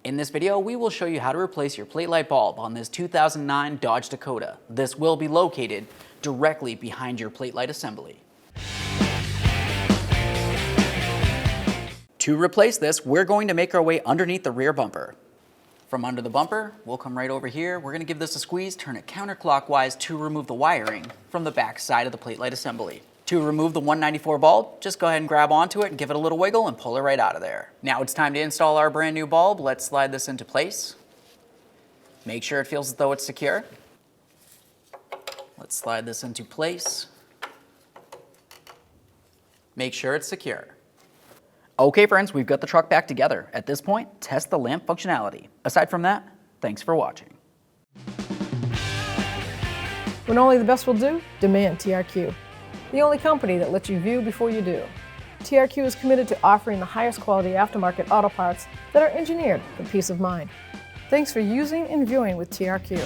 In this video, we will show you how to replace your plate light bulb on this 2009 Dodge Dakota. This will be located directly behind your plate light assembly. To replace this, we're going to make our way underneath the rear bumper. From under the bumper, we'll come right over here. We're going to give this a squeeze, turn it counterclockwise to remove the wiring from the back side of the plate light assembly. To remove the 194 bulb, just go ahead and grab onto it and give it a little wiggle and pull it right out of there. Now it's time to install our brand new bulb. Let's slide this into place. Make sure it feels as though it's secure. Let's slide this into place. Make sure it's secure. Okay friends, we've got the truck back together. At this point, test the lamp functionality. Aside from that, thanks for watching. When only the best will do, demand TRQ. The only company that lets you view before you do. TRQ is committed to offering the highest quality aftermarket auto parts that are engineered for peace of mind. Thanks for using and viewing with TRQ.